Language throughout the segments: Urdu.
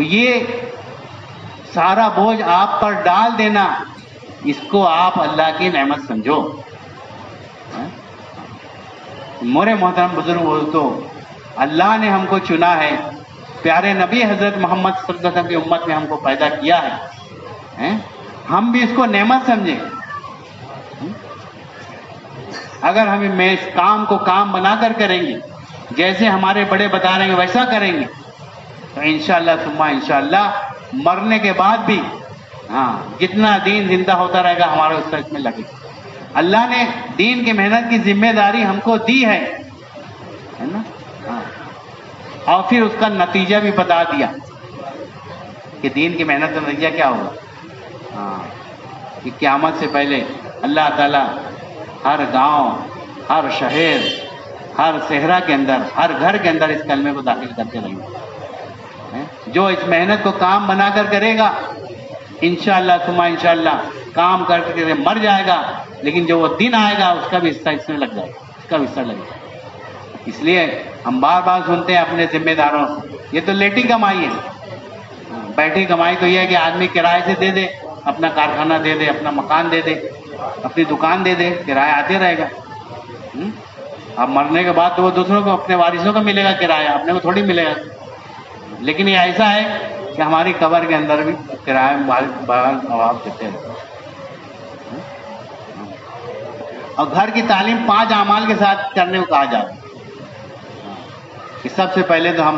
تو یہ سارا بوجھ آپ پر ڈال دینا، اس کو آپ اللہ کی نعمت سمجھو۔ میرے محترم بزرگ دوستو، اللہ نے ہم کو چنا ہے، پیارے نبی حضرت محمد صلی اللہ علیہ وسلم کی امت میں ہم کو پیدا کیا ہے، ہم بھی اس کو نعمت سمجھیں۔ اگر ہم اس کام کو کام بنا کر کریں گے، جیسے ہمارے بڑے بتا رہے ہیں ویسا کریں گے، تو انشاءاللہ ثم انشاءاللہ مرنے کے بعد بھی جتنا دین زندہ ہوتا رہے گا ہمارے اس میں لگے۔ اللہ نے دین کی محنت کی ذمہ داری ہم کو دی ہے نا، اور پھر اس کا نتیجہ بھی بتا دیا کہ دین کی محنت کا نتیجہ کیا ہوگا۔ کہ قیامت سے پہلے اللہ تعالیٰ ہر گاؤں، ہر شہر، ہر صحرا کے اندر، ہر گھر کے اندر اس کلمے کو داخل کرتے رہیں گے۔ جو اس محنت کو کام بنا کر کرے گا انشاءاللہ ثم انشاءاللہ کام کر کے مر جائے گا، لیکن جو وہ دن آئے گا اس کا بھی حصہ اس میں لگ جائے گا، اس کا بھی حصہ لگ جائے گا۔ اس لیے ہم بار بار سنتے ہیں اپنے ذمہ داروں سے، یہ تو لیٹی کمائی ہے، بیٹھی کمائی تو یہ ہے کہ آدمی کرائے سے دے دے، اپنا کارخانہ دے دے، اپنا مکان دے دے، اپنی دکان دے دے، کرایہ آتے رہے گا۔ اب مرنے کے بعد تو وہ دوسروں کو، اپنے وارثوں کو ملے گا کرایہ، اپنے کو تھوڑی ملے گا۔ لیکن یہ ایسا ہے کہ ہماری قبر کے اندر بھی کرایہ بغیر دیتے ہیں۔ اور گھر کی تعلیم 5 اعمال کے ساتھ کرنے کو کہا جاتا ہے کہ سب سے پہلے تو ہم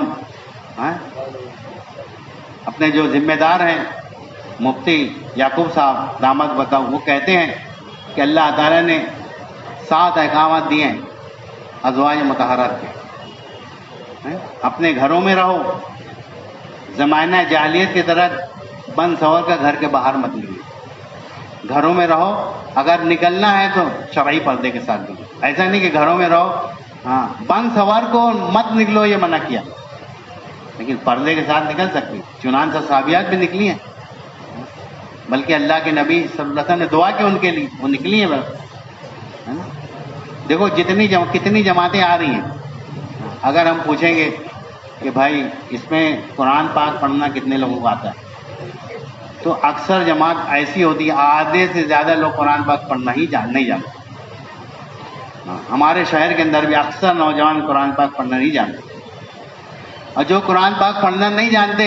اپنے جو ذمہ دار ہیں مفتی یعقوب صاحب دامت بتاؤ، وہ کہتے ہیں کہ اللہ تعالیٰ نے 7 احکامات دیے ہیں ازواج مطہرات کے۔ اپنے گھروں میں رہو، زمانہ جاہلیت کی طرح بند سور کا گھر کے باہر مت نکلو، گھروں میں رہو، اگر نکلنا ہے تو شرعی پردے کے ساتھ نکلو، ایسا نہیں کہ گھروں میں رہو بند سور کو مت نکلو یہ منع کیا، لیکن پردے کے ساتھ نکل سکتے۔ چنانچہ صحابیات بھی نکلی ہیں، بلکہ اللہ کے نبی صلی اللہ علیہ وسلم نے دعا کی ان کے لیے، وہ نکلی ہیں بس۔ دیکھو کتنی جماعتیں آ رہی ہیں، اگر ہم پوچھیں گے کہ بھائی اس میں قرآن پاک پڑھنا کتنے لوگوں کو آتا ہے، تو اکثر جماعت ایسی ہوتی ہے آدھے سے زیادہ لوگ قرآن پاک پڑھنا ہی نہیں جانتے۔ ہمارے شہر کے اندر بھی اکثر نوجوان قرآن پاک پڑھنا نہیں جانتے، اور جو قرآن پاک پڑھنا نہیں جانتے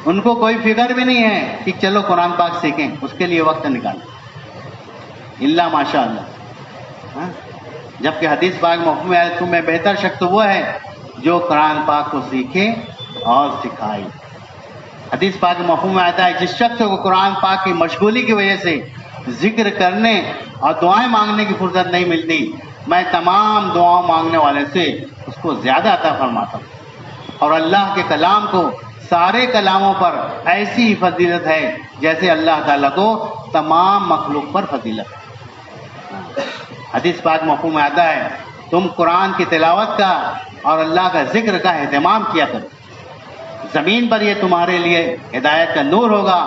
ان کو کوئی فکر بھی نہیں ہے کہ چلو قرآن پاک سیکھیں، اس کے لیے وقت نکالیں اللہ ماشاء اللہ۔ جبکہ حدیث پاک مفہوم ہے تمہیں بہتر شخص وہ ہے جو قرآن پاک کو سیکھے اور سکھائے۔ حدیث پاک مفہوم میں آتا ہے جس شخص کو قرآن پاک کی مشغولی کی وجہ سے ذکر کرنے اور دعائیں مانگنے کی فرصت نہیں ملتی، میں تمام دعاؤں مانگنے والے سے اس کو زیادہ عطا فرماتا ہوں۔ اور اللہ کے کلام کو سارے کلاموں پر ایسی فضیلت ہے جیسے اللہ تعالیٰ کو تمام مخلوق پر فضیلت ہے۔ حدیث پاک مفہوم میں آتا ہے تم قرآن کی تلاوت کا اور اللہ کا ذکر کا اہتمام کیا کرو، زمین پر یہ تمہارے لیے ہدایت کا نور ہوگا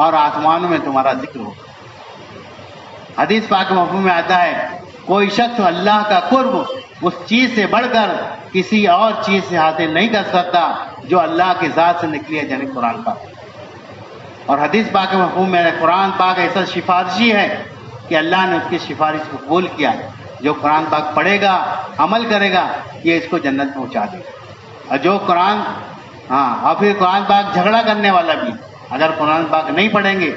اور آسمانوں میں تمہارا ذکر ہوگا۔ حدیث پاک مفہوم میں آتا ہے کوئی شخص اللہ کا قرب اس چیز سے بڑھ کر کسی اور چیز سے حاصل نہیں کر سکتا جو اللہ کی ذات سے نکلی ہے، یعنی قرآن پاک۔ اور حدیث پاک کے مفہوم میں قرآن پاک ایسا سفارشی ہے کہ اللہ نے اس کی سفارش کو قبول کیا، جو قرآن پاک پڑھے گا عمل کرے گا یہ اس کو جنت پہنچا دے گا۔ اور جو قرآن اور پھر قرآن پاک جھگڑا کرنے والا بھی، اگر قرآن پاک نہیں پڑھیں گے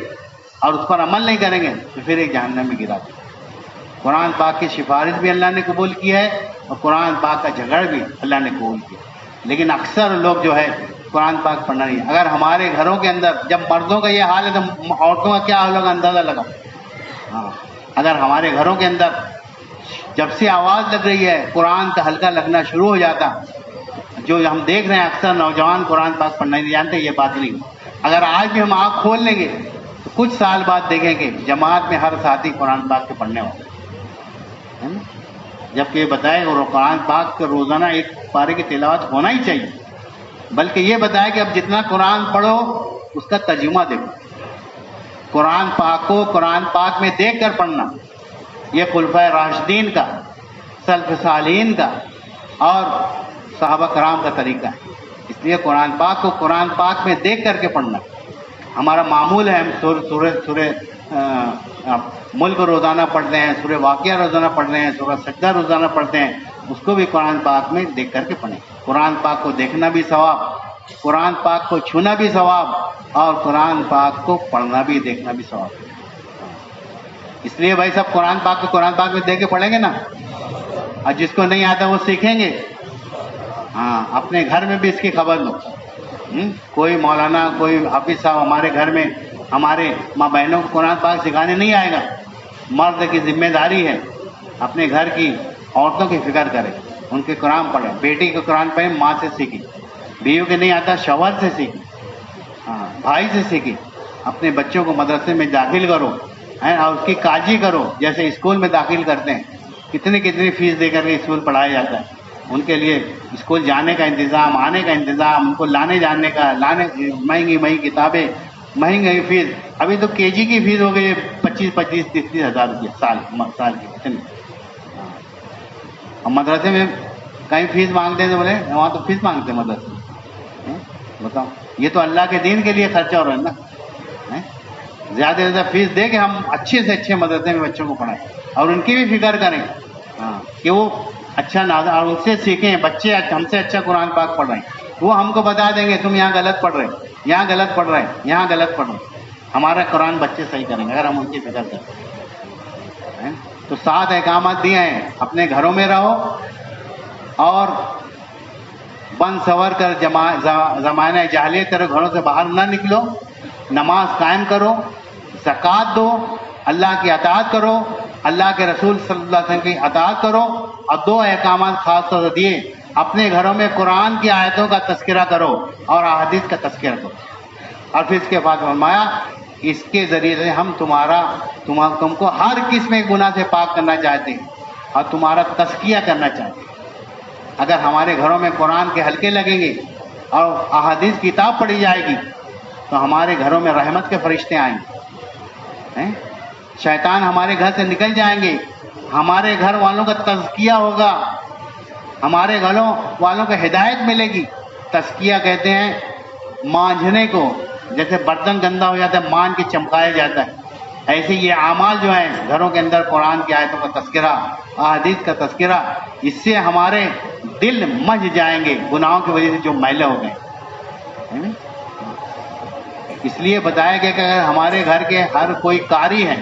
اور اس پر عمل نہیں کریں گے تو پھر ایک جہنم میں گرا دے گا۔ قرآن پاک کی سفارش بھی اللہ نے قبول کی ہے اور قرآن پاک کا جھگڑ بھی اللہ نے قبول کیا، لیکن اکثر لوگ جو ہے قرآن پاک پڑھنا نہیں۔ اگر ہمارے گھروں کے اندر جب مردوں کا یہ حال ہے تو عورتوں کا کیا حال ہوگا اندازہ لگاؤ۔ اگر ہمارے گھروں کے اندر جب سے آواز لگ رہی ہے قرآن کا حلقہ لگنا شروع ہو جاتا، جو ہم دیکھ رہے ہیں اکثر نوجوان قرآن پاک پڑھنا نہیں جانتے، یہ بات نہیں۔ اگر آج بھی ہم آنکھ کھول لیں گے تو کچھ سال بعد دیکھیں گے جماعت میں ہر ساتھی قرآن پاک کے پڑھنے والے، جبکہ یہ بتائے اور قرآن پاک کا روزانہ ایک پارے کی تلاوت ہونا ہی چاہیے، بلکہ یہ بتائے کہ اب جتنا قرآن پڑھو اس کا ترجمہ دیکھو، قرآن پاک کو قرآن پاک میں دیکھ کر پڑھنا، یہ خلفائے راشدین کا، سلف صالحین کا اور صحابہ کرام کا طریقہ ہے۔ اس یہ قرآن پاک کو قرآن پاک میں دیکھ کر کے پڑھنا ہمارا معمول ہے. ہم سورہ ملک روزانہ پڑھتے ہیں, سورہ واقعہ روزانہ پڑھ رہے ہیں, سورہ سجدہ روزانہ پڑھتے ہیں, اس کو بھی قرآن پاک میں دیکھ کر کے پڑھیں. قرآن پاک کو دیکھنا بھی ثواب, قرآن پاک کو چھونا بھی ثواب, اور قرآن پاک کو پڑھنا بھی دیکھنا بھی ثواب. اس لیے بھائی سب قرآن پاک کو قرآن پاک میں دیکھ کے پڑھیں گے نا, اور جس کو نہیں آتا وہ سیکھیں گے. ہاں, اپنے گھر میں بھی اس کی خبر لو. کوئی مولانا کوئی حافظ صاحب ہمارے گھر میں ہمارے ماں بہنوں کو قرآن پاک سکھانے نہیں آئے گا. مرد کی ذمہ داری ہے اپنے گھر کی عورتوں کی فکر کرے, ان کے قرآن پڑھے. بیٹی کو قرآن پڑھے ماں سے سیکھی, بیوی کے نہیں آتا شوہر سے سیکھی, ہاں بھائی سے سیکھی. اپنے بچوں کو مدرسے میں داخل کرو اور اس کی کاجی کرو, جیسے اسکول میں داخل کرتے ہیں کتنی فیس دے کر کے اسکول پڑھایا جاتا ہے. ان کے لیے اسکول جانے کا انتظام, آنے کا انتظام, ان کو لانے جانے کا, مہنگی کتابیں, مہنگی فیس. ابھی تو کے جی کی فیس ہو گئی 25-30 ہزار روپئے سال کی. کتنی ہم مدرسے میں کہیں فیس مانگتے ہیں تو بولے وہاں تو فیس مانگتے ہیں مدرسے میں. بتاؤ, یہ تو اللہ کے دین کے لیے خرچہ ہو رہا ہے نا. زیادہ سے زیادہ فیس دے کے ہم اچھے سے اچھے مدرسے میں بچوں کو پڑھائیں اور ان کی بھی فکر کریں کہ وہ اچھا نازا, اور ان سے سیکھیں. بچے ہم سے اچھا قرآن پاک پڑھ رہے ہیں, وہ ہم کو بتا دیں گے تم یہاں غلط پڑھ رہے, یہاں غلط پڑھ رہے, یہاں غلط پڑھ رہے. ہمارا قرآن بچے صحیح کریں گے اگر ہم ان کی فکر کریں. تو 7 احکامات دیے ہیں. اپنے گھروں میں رہو اور بن سور کر زمانہ جاہلیت کرو, گھروں سے باہر نہ نکلو, نماز قائم کرو, زکوٰۃ دو, اللہ کی اطاعت کرو, اللہ کے رسول صلی اللہ علیہ وسلم کی اطاعت کرو. اور 2 احکامات خاص طور سے دیے, اپنے گھروں میں قرآن کی آیتوں کا تذکرہ کرو اور احادیث کا تذکرہ کرو. اور پھر اس کے بعد فرمایا اس کے ذریعے سے ہم تم کو ہر قسم کے گناہ سے پاک کرنا چاہتے ہیں اور تمہارا تزکیہ کرنا چاہتے ہیں. اگر ہمارے گھروں میں قرآن کے حلقے لگیں گے اور احادیث کی کتاب پڑھی جائے گی تو ہمارے گھروں میں رحمت کے فرشتے آئیں گے, شیطان ہمارے گھر سے نکل جائیں گے, ہمارے گھر والوں کا تزکیہ ہوگا, ہمارے گھروں والوں کو ہدایت ملے گی. تزکیہ کہتے ہیں مانجھنے کو, جیسے برتن گندا ہو جاتا ہے مان کے چمکایا جاتا ہے, ایسے یہ اعمال جو ہیں گھروں کے اندر قرآن کی آیتوں کا تذکرہ, احادیث کا تذکرہ, اس سے ہمارے دل مج جائیں گے گناہوں کی وجہ سے جو میلے ہو گئے. اس لیے بتایا گیا کہ اگر ہمارے گھر کے ہر کوئی قاری ہے,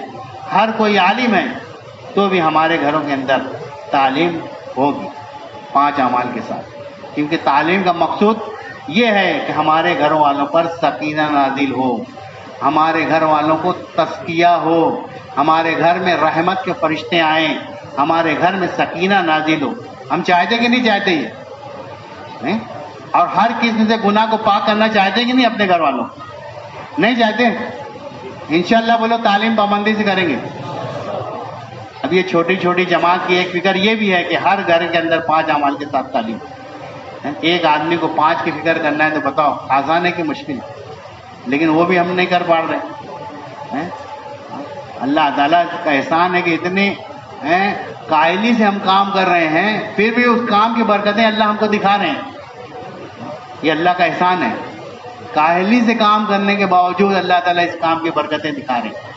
ہر کوئی عالم ہے, تو بھی ہمارے گھروں کے اندر تعلیم ہوگی 5 اعمال کے ساتھ. کیونکہ تعلیم کا مقصود یہ ہے کہ ہمارے گھر والوں پر سکینہ نازل ہو, ہمارے گھر والوں کو تزکیہ ہو, ہمارے گھر میں رحمت کے فرشتے آئیں, ہمارے گھر میں سکینہ نازل ہو. ہم چاہتے کہ نہیں چاہتے یہ؟ اور ہر قسم سے گناہ کو پاک کرنا چاہتے کہ نہیں اپنے گھر والوں؟ نہیں چاہتے. انشاءاللہ بولو تعلیم پابندی سے کریں گے. اب یہ چھوٹی چھوٹی جماعت کی ایک فکر یہ بھی ہے کہ ہر گھر کے اندر 5 اعمال کے ساتھ تعلیم. ایک آدمی کو 5 کی فکر کرنا ہے تو بتاؤ آسان ہے کہ مشکل؟ لیکن وہ بھی ہم نہیں کر پا رہے. اللہ تعالیٰ کا احسان ہے کہ اتنے قائلی سے ہم کام کر رہے ہیں, پھر بھی اس کام کی برکتیں اللہ ہم کو دکھا رہے ہیں. یہ اللہ کا احسان ہے. کاہلی سے کام کرنے کے باوجود اللہ تعالیٰ اس کام کی برکتیں دکھا رہے ہیں.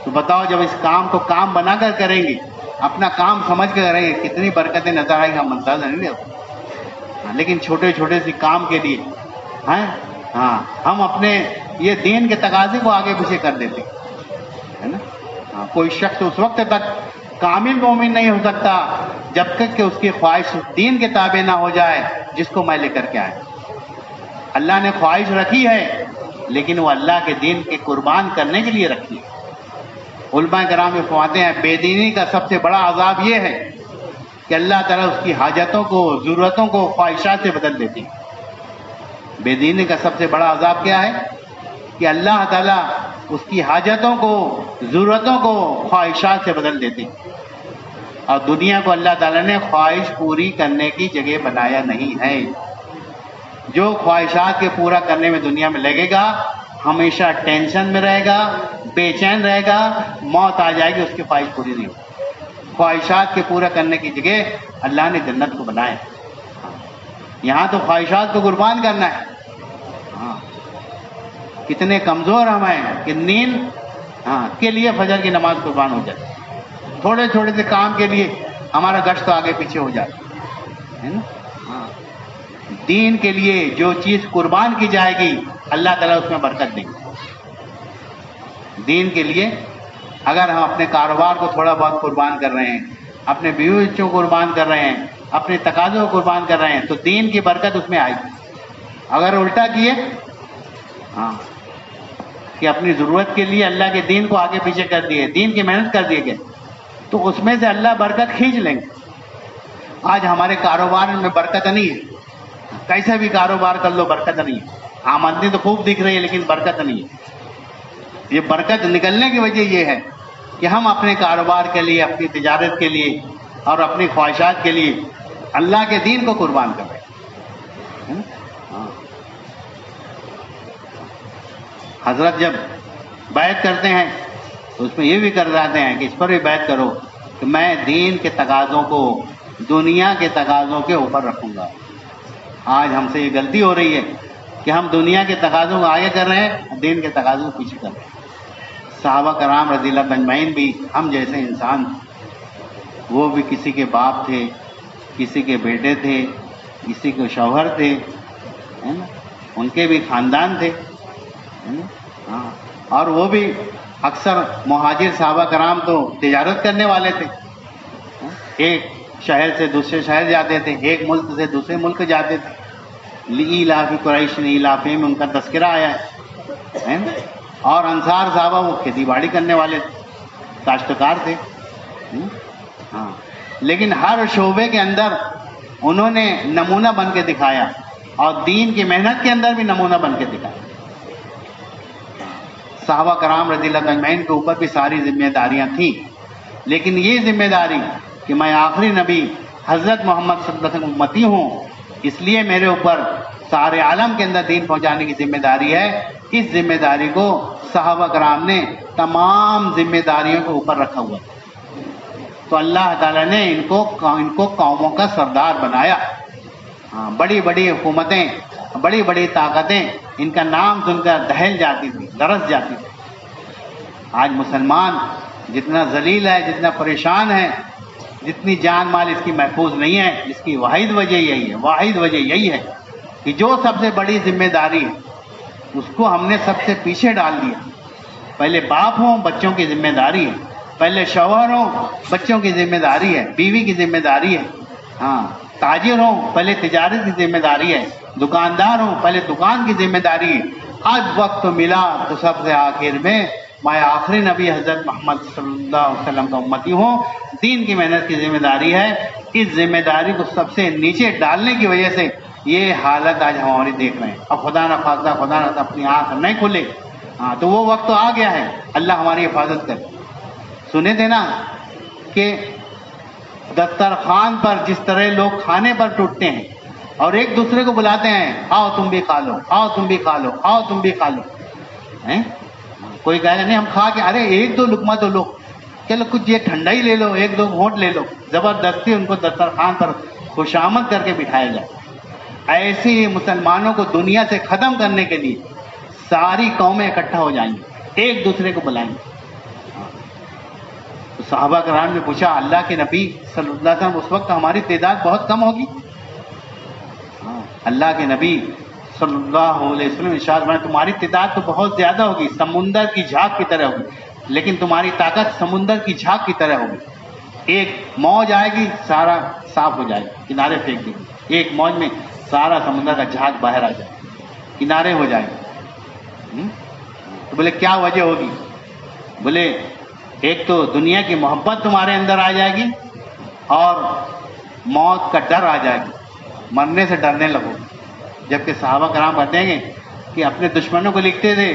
تو بتاؤ جب اس کام کو کام بنا کر کریں گے, اپنا کام سمجھ کر کریں گے, کتنی برکتیں نظر آئیں گی ہم اندازہ نہیں لیتے. لیکن چھوٹے چھوٹے سی کام کے لیے ہم اپنے یہ دین کے تقاضے کو آگے پیچھے کر دیتے ہے نا. کوئی شخص اس وقت تک کامل مومن نہیں ہو سکتا جب تک کہ اس کی خواہش دین کے تابع نہ ہو جائے جس کو میں لے کر کے آئے. اللہ نے خواہش رکھی ہے لیکن وہ اللہ کے دین کے قربان کرنے کے لیے رکھی ہے. علماء کرام میں فرماتے ہیں بے دینی کا سب سے بڑا عذاب یہ ہے کہ اللہ تعالیٰ اس کی حاجتوں کو, ضرورتوں کو خواہشات سے بدل دیتی. بے دینی کا سب سے بڑا عذاب کیا ہے کہ اللہ تعالیٰ اس کی حاجتوں کو, ضرورتوں کو خواہشات سے بدل دیتی. اور دنیا کو اللہ تعالیٰ نے خواہش پوری کرنے کی جگہ بنایا نہیں ہے. جو خواہشات کے پورا کرنے میں دنیا میں لگے گا ہمیشہ ٹینشن میں رہے گا, بے چین رہے گا, موت آ جائے گی, اس کی خواہش پوری نہیں ہوگی. خواہشات کے پورا کرنے کی جگہ اللہ نے جنت کو بنایا. یہاں تو خواہشات کو قربان کرنا ہے, کتنے کمزور ہم ہیں کہ نیند کے لیے فجر کی نماز قربان ہو جائے، تھوڑے چھوٹے سے کام کے لیے ہمارا گشت تو آگے پیچھے ہو جاتا ہے نا۔ دین کے لیے جو چیز قربان کی جائے گی اللہ تعالیٰ اس میں برکت دیں گے۔ دین کے لیے اگر ہم اپنے کاروبار کو تھوڑا بہت قربان کر رہے ہیں، اپنے بیوی بچوں کو قربان کر رہے ہیں، اپنے تقاضوں کو قربان کر رہے ہیں، تو دین کی برکت اس میں آئے گی۔ اگر الٹا کیے کہ اپنی ضرورت کے لیے اللہ کے دین کو آگے پیچھے کر دیے، دین کی محنت کر دیے گئے، تو اس میں سے اللہ برکت کھینچ لیں گے۔ آج ہمارے کاروبار میں برکت نہیں ہے، کیسا بھی کاروبار کر لو برکت نہیں ہے، آمدنی تو خوب دکھ رہی ہے لیکن برکت نہیں ہے۔ یہ برکت نکلنے کی وجہ یہ ہے کہ ہم اپنے کاروبار کے لیے، اپنی تجارت کے لیے اور اپنی خواہشات کے لیے اللہ کے دین کو قربان کر رہے ہیں۔ حضرت جب بیعت کرتے ہیں تو اس میں یہ بھی کر جاتے ہیں کہ اس پر بھی بیعت کرو کہ میں دین کے تقاضوں کو دنیا کے تقاضوں کے اوپر رکھوں گا۔ آج ہم سے یہ غلطی ہو رہی ہے کہ ہم دنیا کے تقاضوں کو آگے کر رہے ہیں، دین کے تقاضوں کو پیچھے کر رہے ہیں۔ صحابہ کرام رضی اللہ اجمعین بھی ہم جیسے انسان، وہ بھی کسی کے باپ تھے، کسی کے بیٹے تھے، کسی کے شوہر تھے، ان کے بھی خاندان تھے، اور وہ بھی اکثر مہاجر صحابہ کرام تو تجارت کرنے والے تھے، ایک شہر سے دوسرے شہر جاتے تھے، ایک ملک سے دوسرے ملک جاتے تھے۔ لإیلاف قریش ایلافہم میں ان کا تذکرہ آیا ہے۔ اور انصار صحابہ وہ کھیتی باڑی کرنے والے تھے، کاشتکار تھے۔ لیکن ہر شعبے کے اندر انہوں نے نمونہ بن کے دکھایا، اور دین کی محنت کے اندر بھی نمونہ بن کے دکھایا۔ صحابہ کرام رضی اللہ اجمعین کے اوپر بھی ساری ذمہ داریاں تھیں، لیکن یہ ذمہ داری کہ میں آخری نبی حضرت محمد صلی اللہ علیہ وسلم امتی ہوں، اس لیے میرے اوپر سارے عالم کے اندر دین پہنچانے کی ذمہ داری ہے۔ اس ذمہ داری کو صحابہ کرام نے تمام ذمہ داریوں کے اوپر رکھا ہوا تھا، تو اللہ تعالیٰ نے ان کو قوموں کا سردار بنایا۔ بڑی بڑی حکومتیں، بڑی بڑی طاقتیں ان کا نام سن کر دہل جاتی تھی، لرز جاتی تھی۔ آج مسلمان جتنا ذلیل ہے، جتنا پریشان ہے، جتنی جان مال اس کی محفوظ نہیں ہے، اس کی واحد وجہ یہی ہے کہ جو سب سے بڑی ذمہ داری ہے اس کو ہم نے سب سے پیچھے ڈال دیا۔ پہلے باپ ہوں، بچوں کی ذمہ داری ہے، پہلے شوہر ہوں، بچوں کی ذمہ داری ہے، بیوی کی ذمہ داری ہے، تاجر ہوں، پہلے تجارت کی ذمہ داری ہے، دکاندار ہوں، پہلے دکان کی ذمہ داری ہے۔ آج وقت ملا تو سب سے آخر میں میں آخری نبی حضرت محمد صلی اللہ علیہ وسلم کا امتی ہوں، دین کی محنت کی ذمہ داری ہے۔ اس ذمہ داری کو سب سے نیچے ڈالنے کی وجہ سے یہ حالت آج ہماری دیکھ رہے ہیں۔ اب خدا نہ خواستہ اپنی آنکھ نہیں کھلے تو وہ وقت تو آ گیا ہے، اللہ ہماری حفاظت کرے۔ سنے تھے نا کہ دسترخوان پر جس طرح لوگ کھانے پر ٹوٹتے ہیں اور ایک دوسرے کو بلاتے ہیں، آؤ تم بھی کھا لو، آؤ تم بھی کھا لو، آؤ تم بھی کھا لو۔ کوئی کہے گا نہیں ہم کھا کے، ارے ایک دو لقمہ تو لو، چلو کچھ یہ ٹھنڈا ہی لے لو، ایک دو گھونٹ لے لو، زبردستی ان کو دسترخوان پر خوشامد کر کے بٹھایا جائے۔ ایسے ہی مسلمانوں کو دنیا سے ختم کرنے کے لیے ساری قومیں اکٹھا ہو جائیں گی، ایک دوسرے کو بلائیں گے۔ تو صحابہ کرام نے پوچھا اللہ کے نبی صلی اللہ علیہ وسلم اس وقت ہماری تعداد بہت کم ہوگی؟ اللہ کے نبی صلی اللہ علیہ وسلم ارشاد فرمایا تمہاری تعداد تو بہت زیادہ ہوگی، سمندر کی جھاگ کی طرح ہوگی، لیکن تمہاری طاقت سمندر کی جھاگ کی طرح ہوگی۔ ایک موج آئے گی سارا صاف ہو جائے گا، کنارے پھینک دے گی، ایک موج میں سارا سمندر کا جھاگ باہر آ جائے گا، کنارے ہو جائے گا۔ تو بولے کیا وجہ ہوگی؟ بولے ایک تو دنیا کی محبت تمہارے اندر آ جائے گی، اور موت کا ڈر آ جائے گی، مرنے سے ڈرنے لگو۔ جبکہ صحابہ کرام کہتے ہیں کہ اپنے دشمنوں کو لکھتے تھے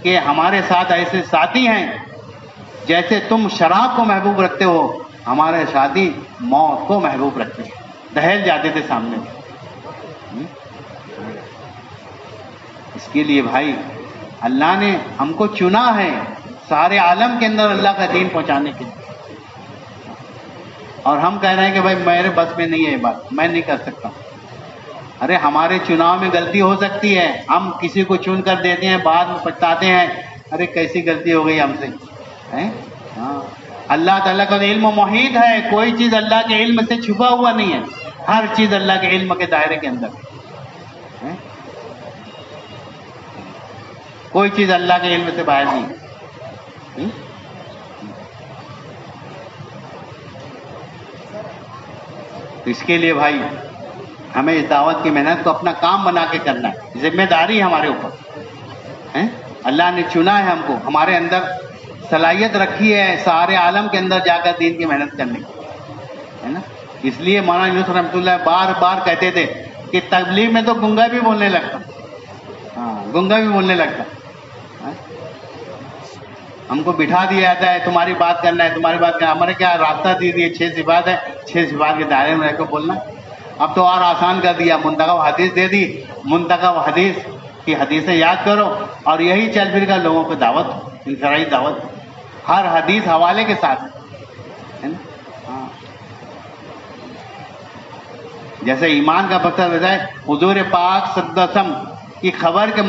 کہ ہمارے ساتھ ایسے ساتھی ہیں جیسے تم شراب کو محبوب رکھتے ہو، ہمارے ساتھی موت کو محبوب رکھتے ہیں، دہل جاتے تھے سامنے۔ اس کے لیے بھائی اللہ نے ہم کو چنا ہے سارے عالم کے اندر اللہ کا دین پہنچانے کے لیے، اور ہم کہہ رہے ہیں کہ بھائی میرے بس میں نہیں ہے یہ بات، میں نہیں کر سکتا۔ ارے ہمارے چناؤ میں غلطی ہو سکتی ہے، ہم کسی کو چن کر دیتے ہیں، بعد میں پچھتاتے ہیں ارے کیسی غلطی ہو گئی ہم سے. ہاں اللہ تعالیٰ کا علم محیط ہے، کوئی چیز اللہ کے علم سے چھپا ہوا نہیں ہے، ہر چیز اللہ کے علم کے دائرے کے اندر ہے، کوئی چیز اللہ کے علم سے باہر نہیں ہے. تو اس کے لیے بھائی ہمیں اس دعوت کی محنت کو اپنا کام بنا کے کرنا ہے، ذمہ داری ہے ہمارے اوپر. اللہ نے چنا ہے ہم کو، ہمارے اندر صلاحیت رکھی ہے سارے عالم کے اندر جا کر دین کی محنت کرنے کی، ہے نا. اس لیے مولانا یونس رحمۃ اللہ بار بار کہتے تھے کہ تبلیغ میں تو گنگا بھی بولنے لگتا، گنگا بھی بولنے لگتا. ہم کو بٹھا دیا جاتا ہے تمہاری بات کرنا ہے، تمہاری بات کرنا. ہمارے کیا راستہ دے دیے 6 صفات ہے، 6 صفات کے دائرے میں رہ کر بولنا. اب تو اور آسان کر دیا، منتخب حدیث دے دی، منتخب حدیث کی حدیثیں یاد کرو اور یہی چل پھر کر لوگوں کو دعوت، انفرادی دعوت ہر حدیث حوالے کے ساتھ، ہے نا. جیسے ایمان کا مقصد ہوتا ہے حضور پاک صلی اللہ علیہ وسلم کی خبر کے